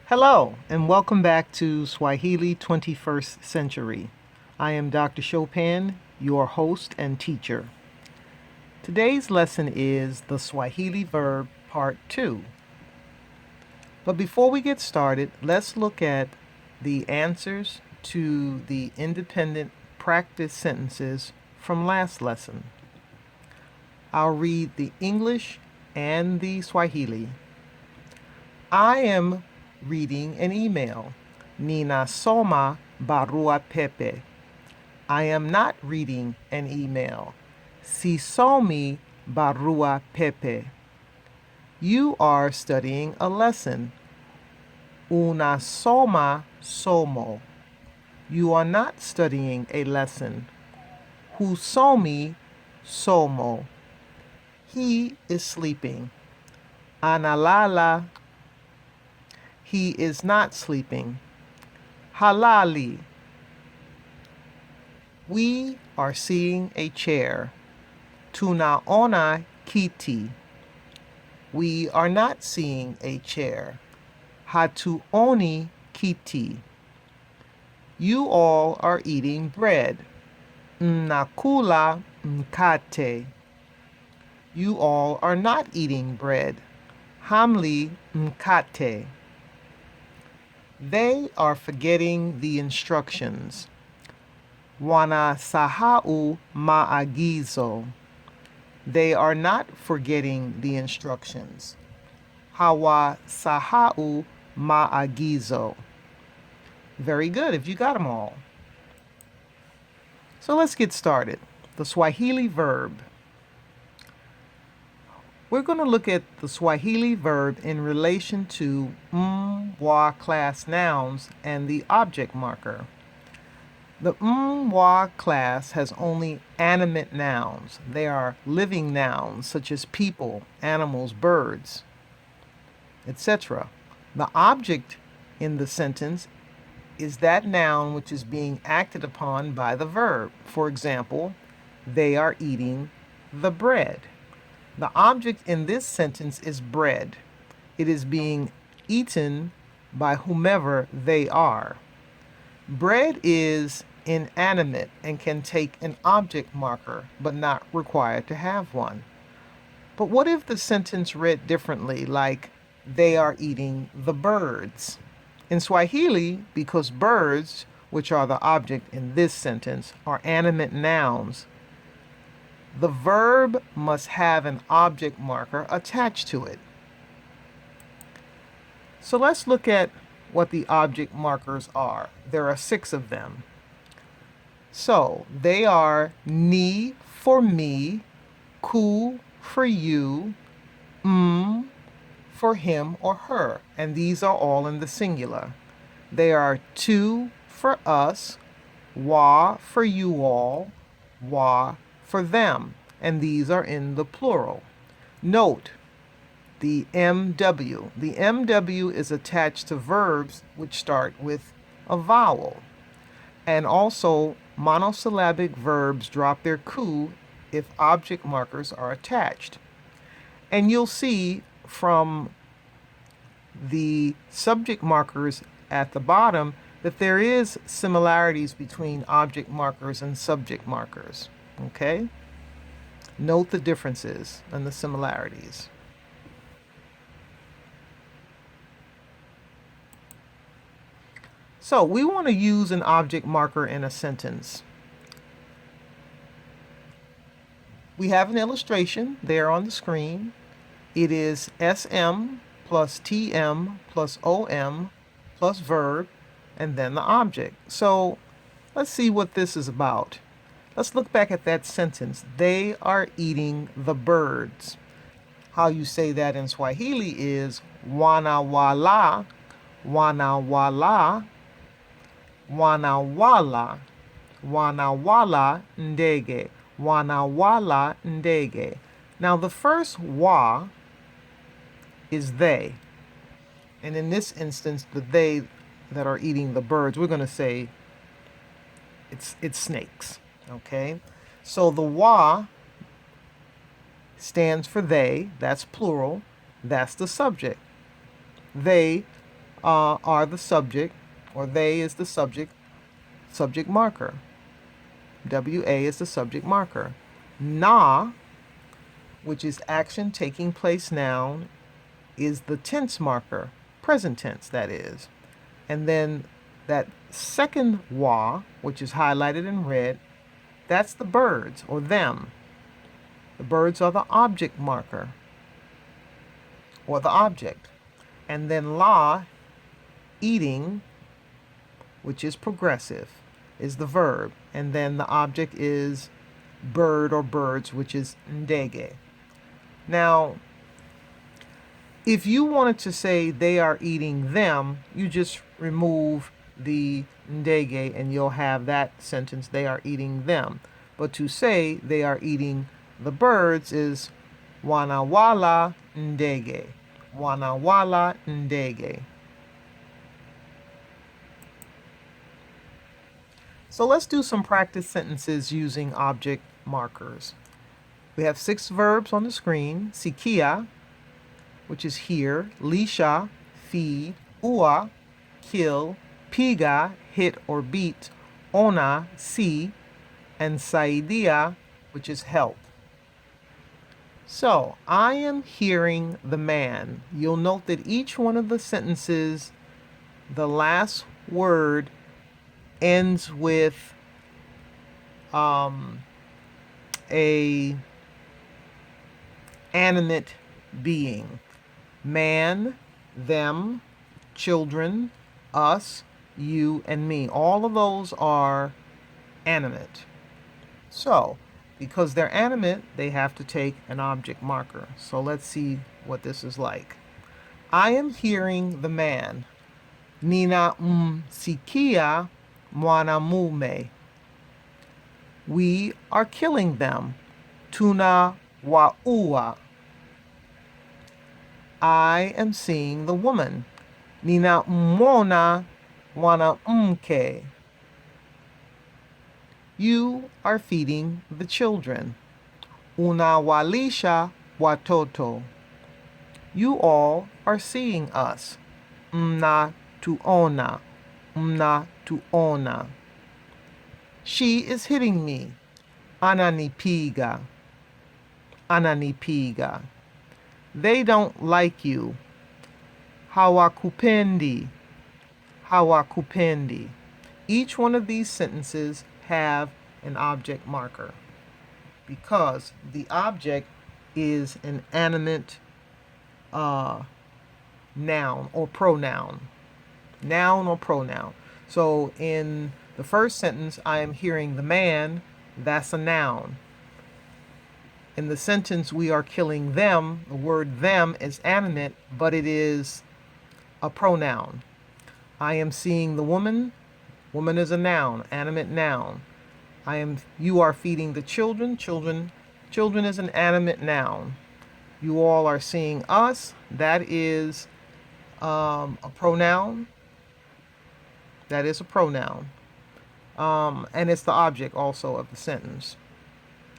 Hello, and welcome back to Swahili 21st Century. I am Dr. Chopin, your host and teacher. Today's lesson is the Swahili verb part 2. But before we get started, let's look at the answers to the independent practice sentences from last lesson. I'll read the English and the Swahili. I am reading an email. Nina soma barua pepe. I am not reading an email. Sisomi barua pepe. You are studying a lesson. Una soma somo. You are not studying a lesson. Husomi somo. He is sleeping. Analala. He is not sleeping. Halali. We are seeing a chair. Tunaona kiti. We are not seeing a chair. Hatuoni kiti. You all are eating bread. Mnakula mkate. You all are not eating bread. Hamli mkate. They are forgetting the instructions. Wanasahau maagizo. They are not forgetting the instructions. Hawasahau maagizo. Very good, if you got them all. So let's get started. The Swahili verb. We're going to look at the Swahili verb in relation to wa class nouns and the object marker. The wa class has only animate nouns. They are living nouns such as people, animals, birds, etc. The object in the sentence is that noun which is being acted upon by the verb. For example, they are eating the bread. The object in this sentence is bread. It is being eaten by whomever they are. Bread is inanimate and can take an object marker, but not required to have one. But what if the sentence read differently, like, they are eating the birds? In Swahili, because birds, which are the object in this sentence, are animate nouns, the verb must have an object marker attached to it. So let's look at what the object markers are. There are 6 of them. So they are ni for me, ku for you, for him or her, and these are all in the singular. They are tu for us, wa for you all, wa for them, and these are in the plural. Note the MW. The MW is attached to verbs which start with a vowel. And also, monosyllabic verbs drop their ku if object markers are attached. And you'll see from the subject markers at the bottom that there is similarities between object markers and subject markers. Okay? Note the differences and the similarities. So we want to use an object marker in a sentence. We have an illustration there on the screen. It is SM plus TM plus OM plus verb and then the object. So let's see what this is about. Let's look back at that sentence. They are eating the birds. How you say that in Swahili is wanawala, wanawala, wanawala, wanawala ndege, wanawala ndege. Now the first wa is they. And in this instance, the they that are eating the birds, we're going to say it's snakes. Okay? So the wa stands for they, that's plural, that's the subject. They are the subject, or they is the subject marker. WA is the subject marker. Na, which is action taking place noun, is the tense marker, present tense that is. And then that second wa, which is highlighted in red, that's the birds or them. The birds are the object marker or the object. And then la, eating, which is progressive, is the verb. And then the object is bird or birds, which is ndege. Now, if you wanted to say they are eating them, you just remove the ndege and you'll have that sentence, they are eating them. But to say they are eating the birds is wanawala ndege. Wanawala ndege. So let's do some practice sentences using object markers. We have 6 verbs on the screen. Sikia, which is hear. Lisha, feed. Ua, kill. Piga, hit or beat. Ona, see. And saidia, which is help. So, I am hearing the man. You'll note that each one of the sentences, the last word ends with a animate being. Man, them, children, us, you, and me. All of those are animate. So, because they're animate, they have to take an object marker. So let's see what this is like. I am hearing the man. Nina sikia mwanamume. We are killing them. Tuna waua. I am seeing the woman. Nina mwona mwanamke. You are feeding the children. Unawalisha watoto. You all are seeing us. Mna tuona. Mna tuona. She is hitting me. Ananipiga. Ananipiga. They don't like you. Hawakupendi. Hawakupendi. Each one of these sentences have an object marker because the object is an animate noun or pronoun. Noun or pronoun. So in the first sentence, I am hearing the man, that's a noun. In the sentence, we are killing them, the word them is animate, but it is a pronoun. I am seeing the woman. Woman is a noun, animate noun. You are feeding the children. Children is an animate noun. You all are seeing us. That is a pronoun. That is a pronoun. And it's the object also of the sentence.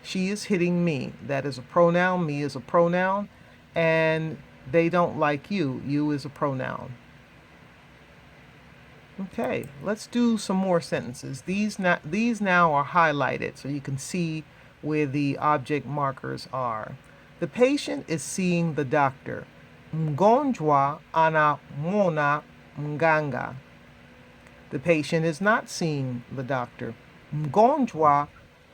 She is hitting me. That is a pronoun. Me is a pronoun. And they don't like you. You is a pronoun. Okay, let's do some more sentences. These now are highlighted so you can see where the object markers are. The patient is seeing the doctor. Mgonjwa anamwona mganga. The patient is not seeing the doctor. Mgonjwa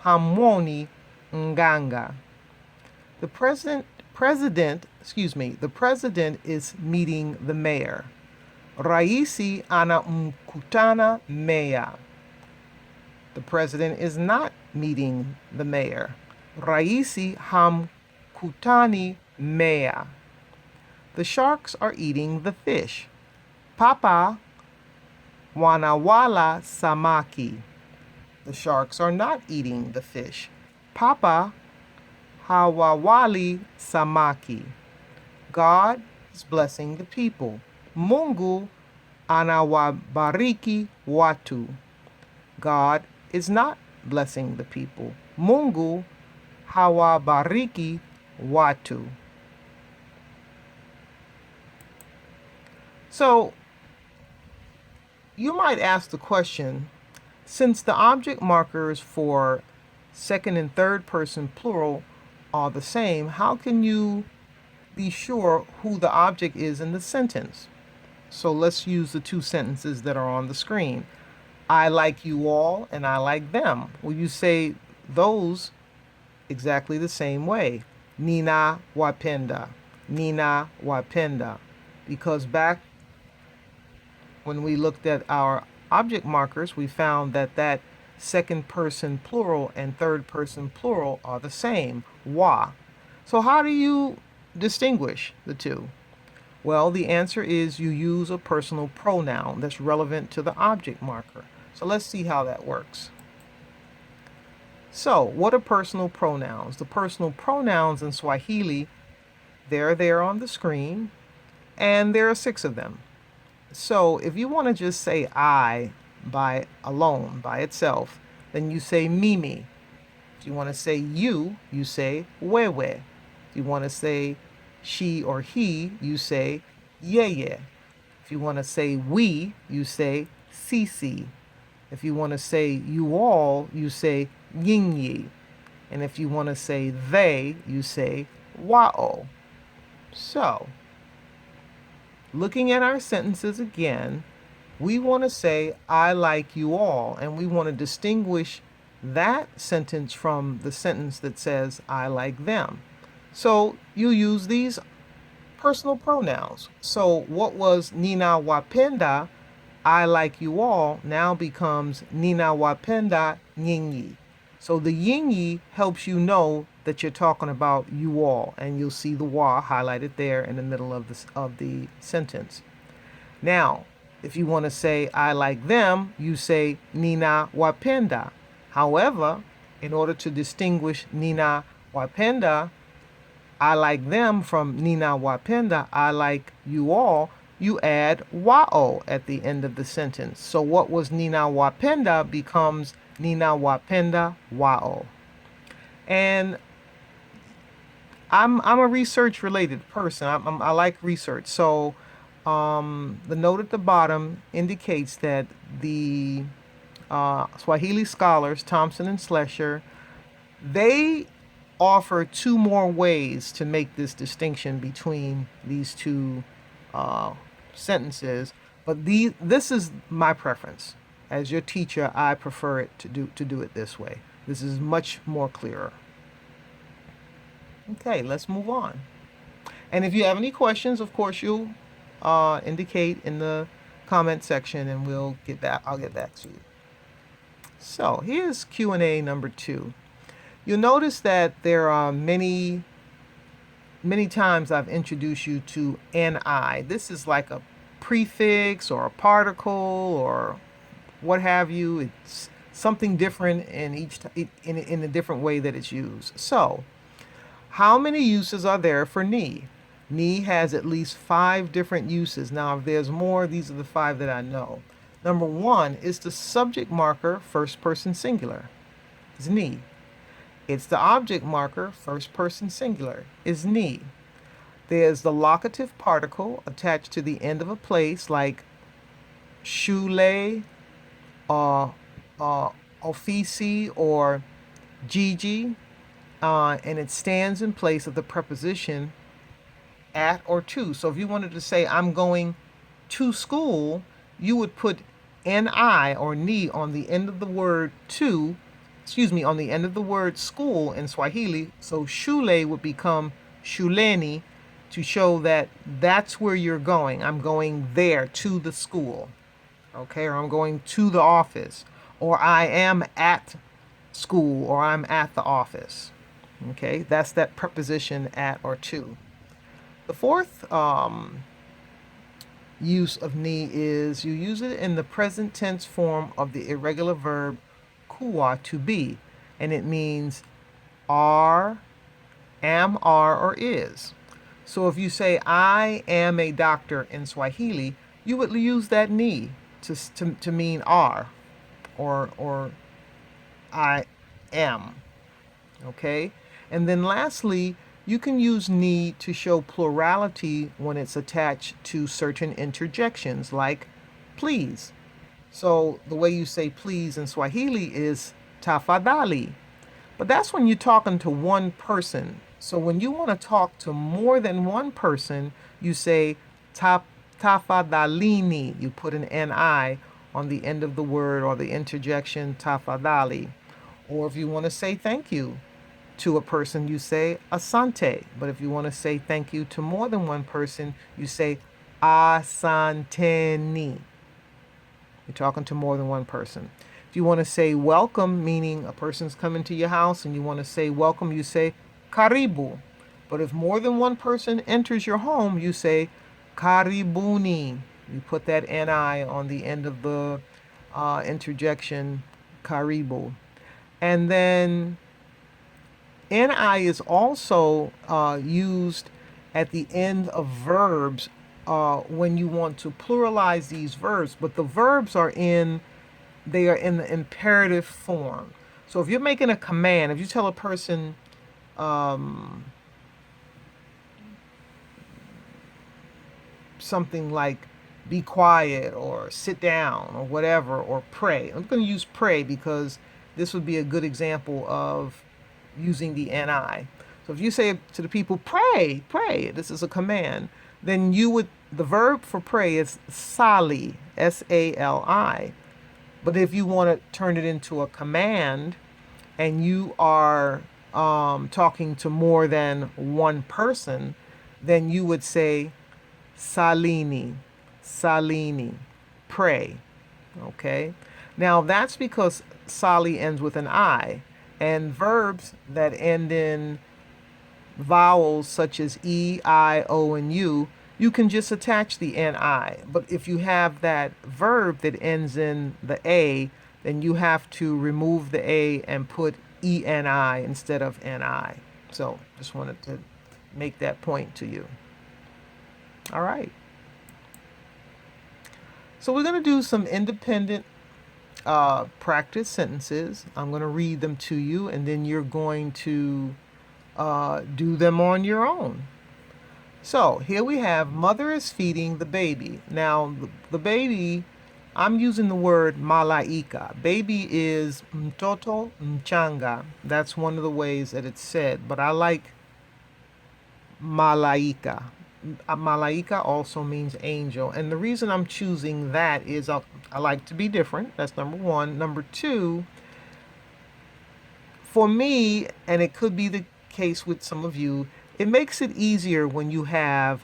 hamwoni mganga. The president is meeting the mayor. Raisi anamkutana meya. The president is not meeting the mayor. Raisi hamkutani meya. The sharks are eating the fish. Papa wanawala samaki. The sharks are not eating the fish. Papa hawawali samaki. God is blessing the people. Mungu anawabariki watu. God is not blessing the people. Mungu hawabariki watu. So you might ask the question, since the object markers for second and third person plural are the same, how can you be sure who the object is in the sentence? So let's use the two sentences that are on the screen. I like you all and I like them. Will you say those exactly the same way? Nina wapenda. Nina wapenda. Because back when we looked at our object markers, we found that that second person plural and third person plural are the same, wa. So how do you distinguish the two? Well, the answer is you use a personal pronoun that's relevant to the object marker. So let's see how that works. So, what are personal pronouns? The personal pronouns in Swahili, they're there on the screen, and there are 6 of them. So, if you want to just say I by alone, by itself, then you say mimi. If you want to say you say wewe. If you want to say she or he, you say yeye. If you want to say we, you say sisi. If you want to say you all, you say yinyi. And if you want to say they, you say wao. So, looking at our sentences again, we want to say I like you all, and we want to distinguish that sentence from the sentence that says I like them. So you use these personal pronouns. So what was Nina wapenda, I like you all, now becomes Nina wapenda nyinyi. So the nyinyi helps you know that you're talking about you all, and you'll see the wa highlighted there in the middle of the sentence. Now, if you want to say I like them, you say Nina wapenda. However, in order to distinguish Nina wapenda, I like them from Nina wapenda, I like you all, you add wao at the end of the sentence. So what was Nina wapenda becomes Nina wapenda wao. And I'm a research related person. I like research. So the note at the bottom indicates that the Swahili scholars, Thompson and Schlescher, they offer 2 more ways to make this distinction between these two sentences, but this is my preference. As your teacher, I prefer it to do it this way. This is much more clearer. Okay, let's move on. And if you have any questions, of course, you'll indicate in the comment section, and I'll get back to you. So here's Q&A number 2. You'll notice that there are many times I've introduced you to ni. This is like a prefix or a particle or what have you. It's something different in a different way that it's used. So, how many uses are there for ni? Ni has at least 5 different uses. Now, if there's more, these are the 5 that I know. Number 1 is the subject marker, first person singular, is ni. It's the object marker, first person singular, is ni. There's the locative particle attached to the end of a place like shule, ofisi, or Gigi, and it stands in place of the preposition at or to. So if you wanted to say I'm going to school, you would put ni or ni on the end of the word to, on the end of the word school in Swahili. So shule would become shuleni to show that that's where you're going. I'm going there to the school. Okay, or I'm going to the office, or I am at school, or I'm at the office. Okay, that's that preposition at or to. The fourth use of ni is you use it in the present tense form of the irregular verb kuwa, to be, and it means are, am, are, or is. So if you say I am a doctor in Swahili, you would use that ni to mean are or I am. Okay? And then lastly, you can use ni to show plurality when it's attached to certain interjections like please. So the way you say please in Swahili is tafadhali. But that's when you're talking to one person. So when you want to talk to more than one person, you say tafadhalini. You put an ni on the end of the word or the interjection tafadhali. Or if you want to say thank you to a person, you say asante. But if you want to say thank you to more than one person, you say asanteni. You're talking to more than one person. If you want to say welcome, meaning a person's coming to your house and you want to say welcome, you say karibu. But if more than one person enters your home, you say karibuni. You put that ni on the end of the interjection karibu. And then ni is also used at the end of verbs when you want to pluralize these verbs, but the verbs are in the imperative form. So if you're making a command, if you tell a person something like be quiet or sit down or whatever, or pray. I'm going to use pray because this would be a good example of using the ni. So if you say to the people, pray, pray, this is a command, then the verb for pray is sali, S-A-L-I. But if you want to turn it into a command and you are talking to more than one person, then you would say salini, salini, pray. Okay? Now that's because sali ends with an I, and verbs that end in vowels such as E, I, O, and U, you can just attach the ni. But if you have that verb that ends in the A, then you have to remove the A and put eni instead of ni. So just wanted to make that point to you. All right. So we're going to do some independent practice sentences. I'm going to read them to you, and then you're going to do them on your own. So here we have, mother is feeding the baby. Now, the baby, I'm using the word malaika. Baby is mtoto mchanga. That's one of the ways that it's said, but I like malaika. Malaika also means angel. And the reason I'm choosing that is I like to be different. That's number one. Number two, for me, and it could be the case with some of you, it makes it easier when you have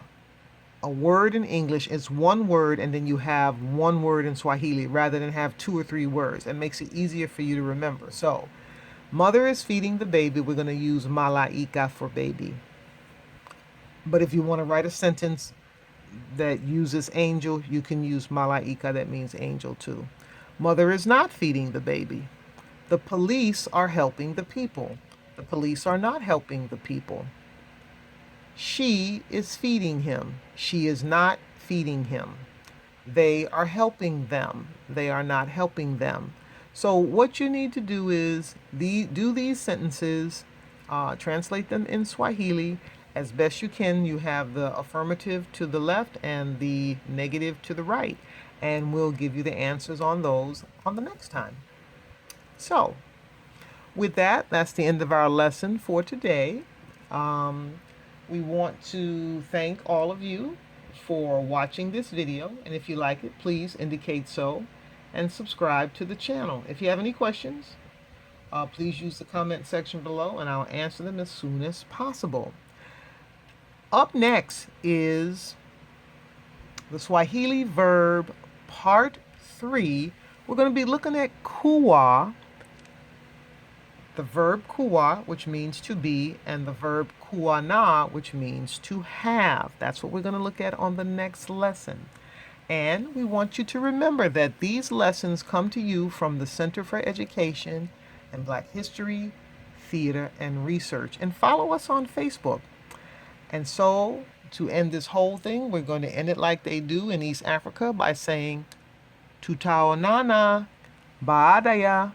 a word in English, it's one word, and then you have one word in Swahili rather than have two or three words. It makes it easier for you to remember. So, mother is feeding the baby. We're going to use malaika for baby. But if you want to write a sentence that uses angel, you can use malaika, that means angel too. Mother is not feeding the baby. The police are helping the people. The police are not helping the people. She is feeding him. She is not feeding him. They are helping them. They are not helping them. So what you need to do is do these sentences, translate them in Swahili as best you can. You have the affirmative to the left and the negative to the right, and we'll give you the answers on those on the next time. So with that, that's the end of our lesson for today. We want to thank all of you for watching this video, and if you like it, please indicate so and subscribe to the channel. If you have any questions, please use the comment section below and I'll answer them as soon as possible. Up next is the Swahili verb part 3. We're going to be looking at kuwa, the verb kuwa, which means to be, and the verb kuwana, which means to have. That's what we're going to look at on the next lesson. And we want you to remember that these lessons come to you from the Center for Education and Black History, Theater, and Research. And follow us on Facebook. And so, to end this whole thing, we're going to end it like they do in East Africa by saying, Tutaonana, Baadaya.